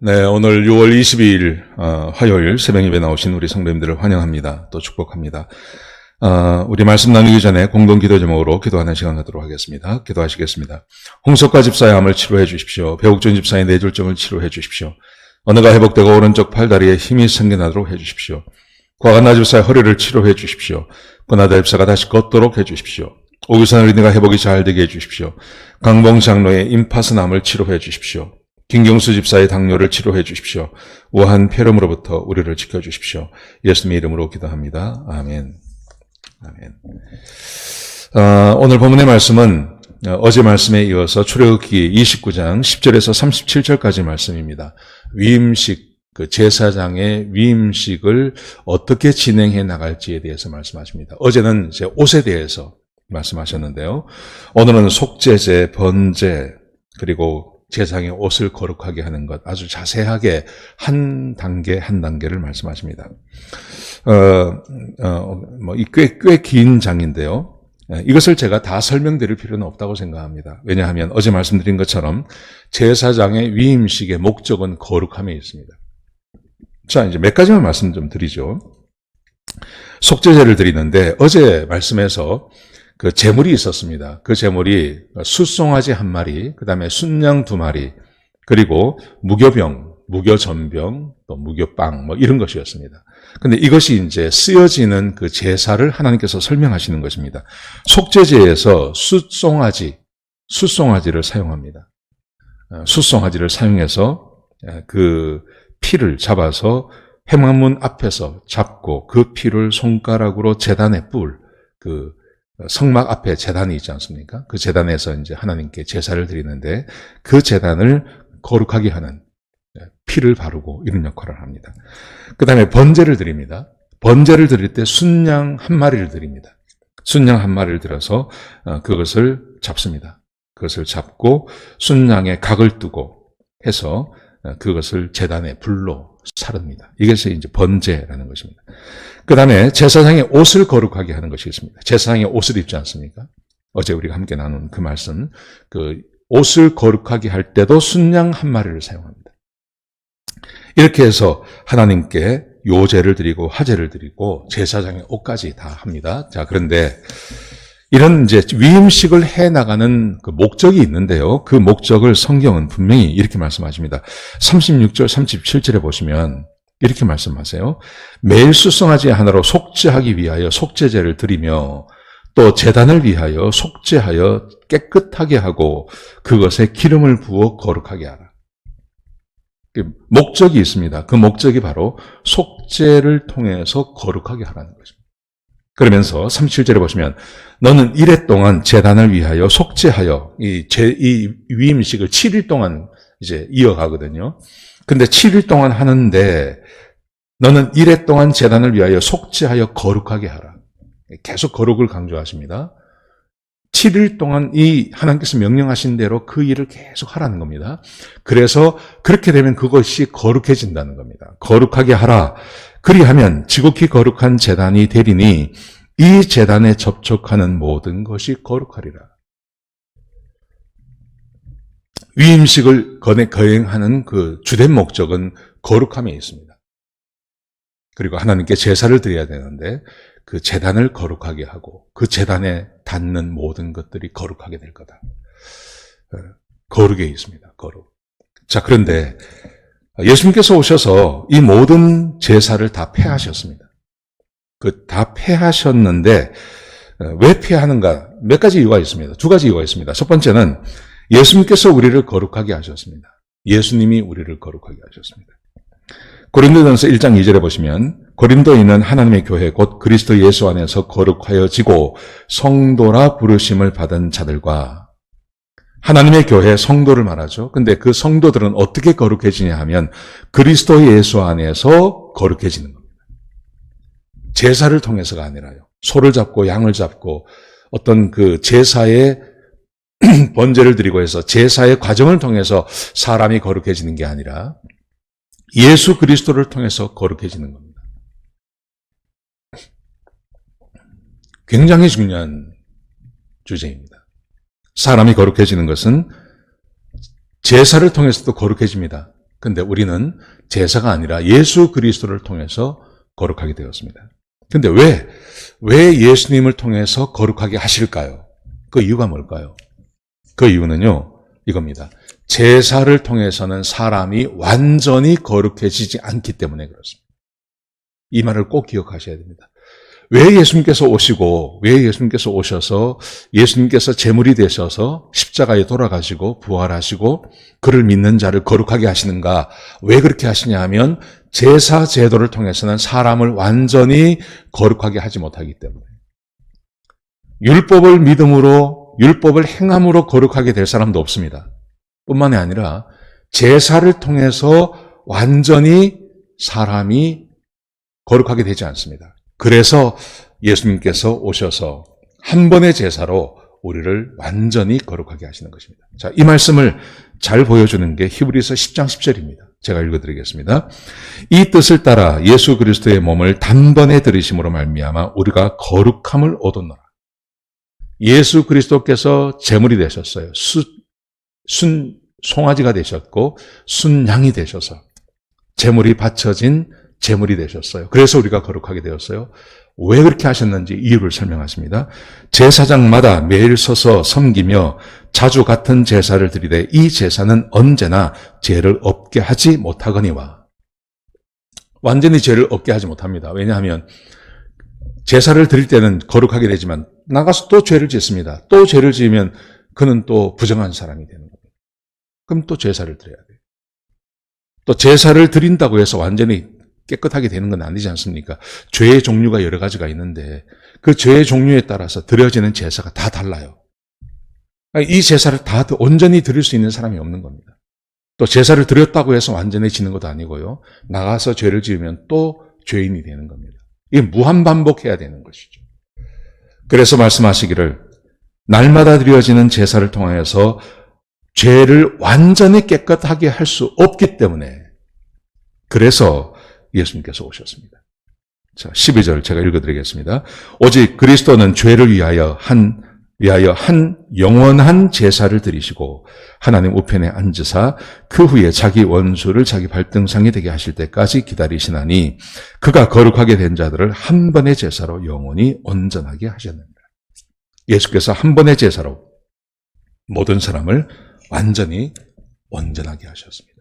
네, 오늘 6월 22일 화요일 새벽 예배 나오신 우리 성도님들을 환영합니다. 또 축복합니다. 우리 말씀 나누기 전에 공동 기도 제목으로 기도하는 시간 갖도록 하겠습니다. 기도하시겠습니다. 홍석과 집사의 암을 치료해 주십시오. 배옥준 집사의 뇌졸중을 치료해 주십시오. 언어가 회복되고 오른쪽 팔다리에 힘이 생겨나도록 해 주십시오. 과간나 집사의 허리를 치료해 주십시오. 권하다 집사가 다시 걷도록 해 주십시오. 오규선 어린이가 회복이 잘 되게 해 주십시오. 강봉 장로의 임파선암을 치료해 주십시오. 김경수 집사의 당뇨를 치료해 주십시오. 우한 폐렴으로부터 우리를 지켜주십시오. 예수님의 이름으로 기도합니다. 아멘. 아멘. 오늘 본문의 말씀은 어제 말씀에 이어서 출애굽기 29장 10절에서 37절까지 말씀입니다. 위임식, 제사장의 위임식을 어떻게 진행해 나갈지에 대해서 말씀하십니다. 어제는 이제 옷에 대해서 말씀하셨는데요. 오늘은 속죄제, 번제, 그리고 제사장의 옷을 거룩하게 하는 것, 아주 자세하게 한 단계 한 단계를 말씀하십니다. 꽤 긴 장인데요. 이것을 제가 다 설명드릴 필요는 없다고 생각합니다. 왜냐하면 어제 말씀드린 것처럼 제사장의 위임식의 목적은 거룩함에 있습니다. 자, 이제 몇 가지만 말씀 좀 드리죠. 속죄제를 드리는데 어제 말씀에서 그 제물이 있었습니다. 그 제물이 숫송아지 1마리, 그 다음에 순양 2마리, 그리고 무교병, 무교전병, 또 무교빵, 이런 것이었습니다. 근데 이것이 이제 쓰여지는 그 제사를 하나님께서 설명하시는 것입니다. 속죄제에서 숫송아지를 사용합니다. 숫송아지를 사용해서 그 피를 잡아서 회막문 앞에서 잡고 그 피를 손가락으로 제단에 성막 앞에 제단이 있지 않습니까? 그 제단에서 이제 하나님께 제사를 드리는데 그 제단을 거룩하게 하는 피를 바르고 이런 역할을 합니다. 그 다음에 번제를 드립니다. 번제를 드릴 때 순양 1마리를 드립니다. 순양 1마리를 들어서 그것을 잡습니다. 그것을 잡고 순양에 각을 두고 해서 그것을 제단에 불로 사릅니다. 이것이 이제 번제라는 것입니다. 그 다음에 제사장의 옷을 거룩하게 하는 것이 있습니다. 제사장의 옷을 입지 않습니까? 어제 우리가 함께 나눈 그 말씀, 그 옷을 거룩하게 할 때도 순양 1마리를 사용합니다. 이렇게 해서 하나님께 요제를 드리고 화제를 드리고 제사장의 옷까지 다 합니다. 자, 그런데 이런 이제 위임식을 해 나가는 그 목적이 있는데요. 그 목적을 성경은 분명히 이렇게 말씀하십니다. 36절, 37절에 보시면 이렇게 말씀하세요. 매일 숫송아지 하나로 속죄하기 위하여 속죄제를 드리며 또 제단을 위하여 속죄하여 깨끗하게 하고 그것에 기름을 부어 거룩하게 하라. 목적이 있습니다. 그 목적이 바로 속죄를 통해서 거룩하게 하라는 것입니다. 그러면서 37절에 보시면 너는 이래 동안 제단을 위하여 속죄하여 이 위임식을 7일 동안 이제 이어가거든요. 근데 7일 동안 하는데 너는 이래 동안 제단을 위하여 속죄하여 거룩하게 하라. 계속 거룩을 강조하십니다. 7일 동안 이 하나님께서 명령하신 대로 그 일을 계속 하라는 겁니다. 그래서 그렇게 되면 그것이 거룩해진다는 겁니다. 거룩하게 하라. 그리하면 지극히 거룩한 제단이 되리니 이 제단에 접촉하는 모든 것이 거룩하리라. 위임식을 거행하는 그 주된 목적은 거룩함에 있습니다. 그리고 하나님께 제사를 드려야 되는데 그 제단을 거룩하게 하고 그 제단에 닿는 모든 것들이 거룩하게 될 거다. 거룩에 있습니다. 거룩. 자, 그런데 예수님께서 오셔서 이 모든 제사를 다 폐하셨습니다. 다 폐하셨는데 왜 폐하는가? 몇 가지 이유가 있습니다. 2가지 이유가 있습니다. 첫 번째는 예수님께서 우리를 거룩하게 하셨습니다. 예수님이 우리를 거룩하게 하셨습니다. 고린도전서 1장 2절에 보시면 고린도인은 하나님의 교회 곧 그리스도 예수 안에서 거룩하여지고 성도라 부르심을 받은 자들과 하나님의 교회 성도를 말하죠. 근데 그 성도들은 어떻게 거룩해지냐 하면 그리스도 예수 안에서 거룩해지는 겁니다. 제사를 통해서가 아니라요. 소를 잡고 양을 잡고 어떤 그 제사의 번제를 드리고 해서 제사의 과정을 통해서 사람이 거룩해지는 게 아니라 예수 그리스도를 통해서 거룩해지는 겁니다. 굉장히 중요한 주제입니다. 사람이 거룩해지는 것은 제사를 통해서도 거룩해집니다. 근데 우리는 제사가 아니라 예수 그리스도를 통해서 거룩하게 되었습니다. 근데 왜 예수님을 통해서 거룩하게 하실까요? 그 이유가 뭘까요? 그 이유는요, 이겁니다. 제사를 통해서는 사람이 완전히 거룩해지지 않기 때문에 그렇습니다. 이 말을 꼭 기억하셔야 됩니다. 왜 예수님께서 오셔서 예수님께서 제물이 되셔서 십자가에 돌아가시고 부활하시고 그를 믿는 자를 거룩하게 하시는가? 왜 그렇게 하시냐 하면 제사 제도를 통해서는 사람을 완전히 거룩하게 하지 못하기 때문에. 율법을 믿음으로, 율법을 행함으로 거룩하게 될 사람도 없습니다. 뿐만이 아니라 제사를 통해서 완전히 사람이 거룩하게 되지 않습니다. 그래서 예수님께서 오셔서 한 번의 제사로 우리를 완전히 거룩하게 하시는 것입니다. 자, 이 말씀을 잘 보여주는 게 히브리서 10장 10절입니다. 제가 읽어드리겠습니다. 이 뜻을 따라 예수 그리스도의 몸을 단번에 들이심으로 말미암아 우리가 거룩함을 얻었노라. 예수 그리스도께서 제물이 되셨어요. 송아지가 되셨고 순양이 되셔서 제물이 바쳐진 제물이 되셨어요. 그래서 우리가 거룩하게 되었어요. 왜 그렇게 하셨는지 이유를 설명하십니다. 제사장마다 매일 서서 섬기며 자주 같은 제사를 드리되 이 제사는 언제나 죄를 없게 하지 못하거니와. 완전히 죄를 없게 하지 못합니다. 왜냐하면 제사를 드릴 때는 거룩하게 되지만 나가서 또 죄를 짓습니다. 또 죄를 지으면 그는 또 부정한 사람이 되는 겁니다. 그럼 또 제사를 드려야 돼요. 또 제사를 드린다고 해서 완전히 깨끗하게 되는 건 아니지 않습니까? 죄의 종류가 여러 가지가 있는데 그 죄의 종류에 따라서 드려지는 제사가 다 달라요. 이 제사를 다 온전히 드릴 수 있는 사람이 없는 겁니다. 또 제사를 드렸다고 해서 완전해지는 것도 아니고요. 나가서 죄를 지으면 또 죄인이 되는 겁니다. 이게 무한반복해야 되는 것이죠. 그래서 말씀하시기를 날마다 드려지는 제사를 통하여서 죄를 완전히 깨끗하게 할 수 없기 때문에 그래서 예수님께서 오셨습니다. 자, 12절 제가 읽어드리겠습니다. 오직 그리스도는 죄를 위하여 한 영원한 제사를 드리시고 하나님 우편에 앉으사 그 후에 자기 원수를 자기 발등상이 되게 하실 때까지 기다리시나니 그가 거룩하게 된 자들을 한 번의 제사로 영원히 온전하게 하셨느니라. 예수께서 한 번의 제사로 모든 사람을 완전히 온전하게 하셨습니다.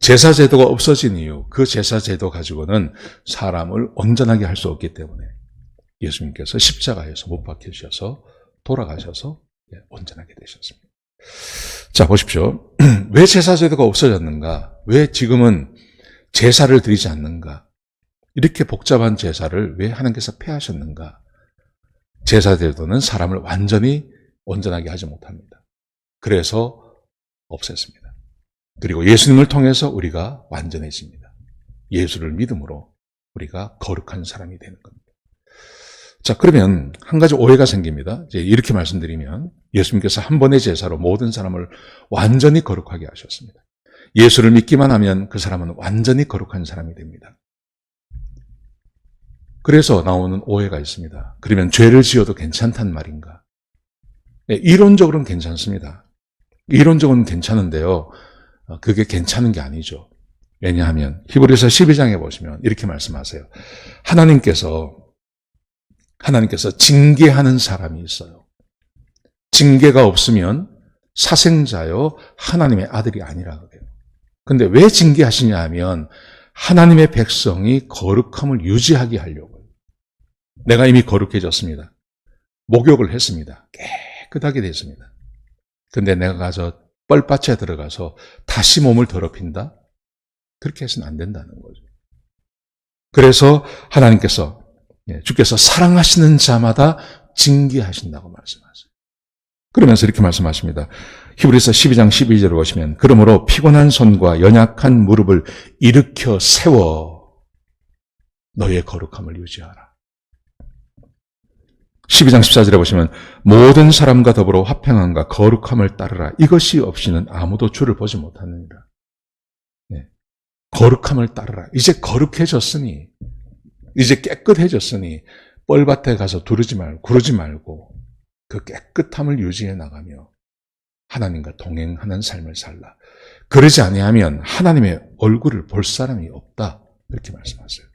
제사 제도가 없어진 이유, 그 제사 제도 가지고는 사람을 온전하게 할 수 없기 때문에 예수님께서 십자가에서 못 박히셔서 돌아가셔서 온전하게 되셨습니다. 자, 보십시오. 왜 제사 제도가 없어졌는가? 왜 지금은 제사를 드리지 않는가? 이렇게 복잡한 제사를 왜 하나님께서 폐하셨는가? 제사 제도는 사람을 완전히 온전하게 하지 못합니다. 그래서 없앴습니다. 그리고 예수님을 통해서 우리가 완전해집니다. 예수를 믿음으로 우리가 거룩한 사람이 되는 겁니다. 자, 그러면 한 가지 오해가 생깁니다. 이제 이렇게 말씀드리면 예수님께서 한 번의 제사로 모든 사람을 완전히 거룩하게 하셨습니다. 예수를 믿기만 하면 그 사람은 완전히 거룩한 사람이 됩니다. 그래서 나오는 오해가 있습니다. 그러면 죄를 지어도 괜찮단 말인가? 네, 이론적으로는 괜찮습니다. 이론적으로는 괜찮은데요. 그게 괜찮은 게 아니죠. 왜냐하면 히브리서 12장에 보시면 이렇게 말씀하세요. 하나님께서 징계하는 사람이 있어요. 징계가 없으면 사생자요 하나님의 아들이 아니라 그래요. 근데 왜 징계하시냐 하면 하나님의 백성이 거룩함을 유지하게 하려고요. 내가 이미 거룩해졌습니다. 목욕을 했습니다. 깨끗하게 됐습니다. 근데 내가 가서 뻘밭에 들어가서 다시 몸을 더럽힌다? 그렇게 해서는 안 된다는 거죠. 그래서 하나님께서, 주께서 사랑하시는 자마다 징계하신다고 말씀하세요. 그러면서 이렇게 말씀하십니다. 히브리서 12장 12절을 보시면 그러므로 피곤한 손과 연약한 무릎을 일으켜 세워 너의 거룩함을 유지하라. 12장 14절에 보시면 모든 사람과 더불어 화평함과 거룩함을 따르라. 이것이 없이는 아무도 주를 보지 못하느니라. 거룩함을 따르라. 이제 거룩해졌으니, 이제 깨끗해졌으니 뻘밭에 가서 구르지 말고 그 깨끗함을 유지해 나가며 하나님과 동행하는 삶을 살라. 그러지 아니하면 하나님의 얼굴을 볼 사람이 없다. 이렇게 말씀하세요.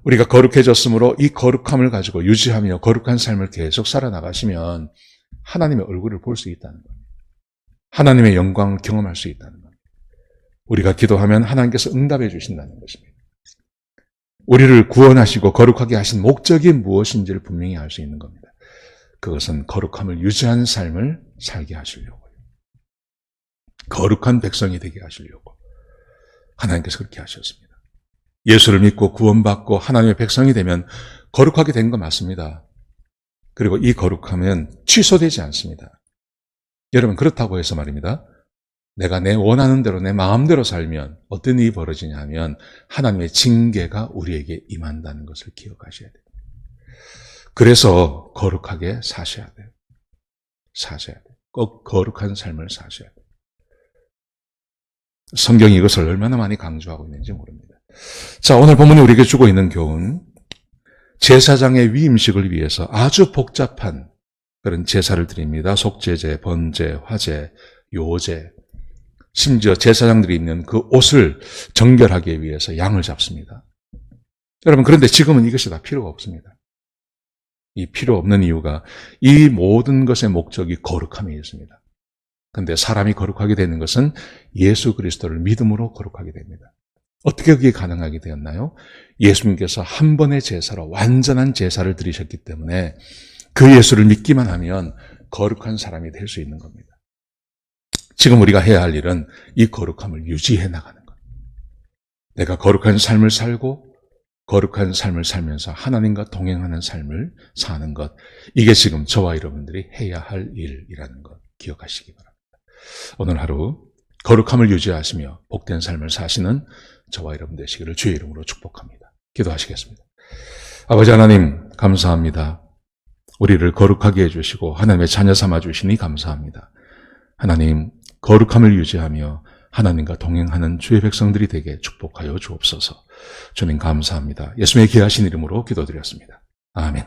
우리가 거룩해졌으므로 이 거룩함을 가지고 유지하며 거룩한 삶을 계속 살아나가시면 하나님의 얼굴을 볼 수 있다는 겁니다. 하나님의 영광을 경험할 수 있다는 겁니다. 우리가 기도하면 하나님께서 응답해 주신다는 것입니다. 우리를 구원하시고 거룩하게 하신 목적이 무엇인지를 분명히 알 수 있는 겁니다. 그것은 거룩함을 유지하는 삶을 살게 하시려고요. 거룩한 백성이 되게 하시려고 하나님께서 그렇게 하셨습니다. 예수를 믿고 구원받고 하나님의 백성이 되면 거룩하게 된 거 맞습니다. 그리고 이 거룩함은 취소되지 않습니다. 여러분, 그렇다고 해서 말입니다. 내가 내 원하는 대로 내 마음대로 살면 어떤 일이 벌어지냐 하면 하나님의 징계가 우리에게 임한다는 것을 기억하셔야 돼요. 그래서 거룩하게 사셔야 돼요. 사셔야 돼요. 꼭 거룩한 삶을 사셔야 돼요. 성경이 이것을 얼마나 많이 강조하고 있는지 모릅니다. 자, 오늘 본문이 우리에게 주고 있는 교훈, 제사장의 위임식을 위해서 아주 복잡한 그런 제사를 드립니다. 속죄제, 번제, 화제, 요제, 심지어 제사장들이 입는 그 옷을 정결하기 위해서 양을 잡습니다. 여러분, 그런데 지금은 이것이 다 필요가 없습니다. 이 필요 없는 이유가 이 모든 것의 목적이 거룩함에 있습니다. 그런데 사람이 거룩하게 되는 것은 예수 그리스도를 믿음으로 거룩하게 됩니다. 어떻게 그게 가능하게 되었나요? 예수님께서 한 번의 제사로 완전한 제사를 드리셨기 때문에 그 예수를 믿기만 하면 거룩한 사람이 될 수 있는 겁니다. 지금 우리가 해야 할 일은 이 거룩함을 유지해 나가는 것. 내가 거룩한 삶을 살고 거룩한 삶을 살면서 하나님과 동행하는 삶을 사는 것. 이게 지금 저와 여러분들이 해야 할 일이라는 것 기억하시기 바랍니다. 오늘 하루 거룩함을 유지하시며 복된 삶을 사시는 저와 여러분 되시기를 주의 이름으로 축복합니다. 기도하시겠습니다. 아버지 하나님 감사합니다. 우리를 거룩하게 해주시고 하나님의 자녀 삼아주시니 감사합니다. 하나님 거룩함을 유지하며 하나님과 동행하는 주의 백성들이 되게 축복하여 주옵소서. 주님 감사합니다. 예수님의 귀하신 이름으로 기도드렸습니다. 아멘.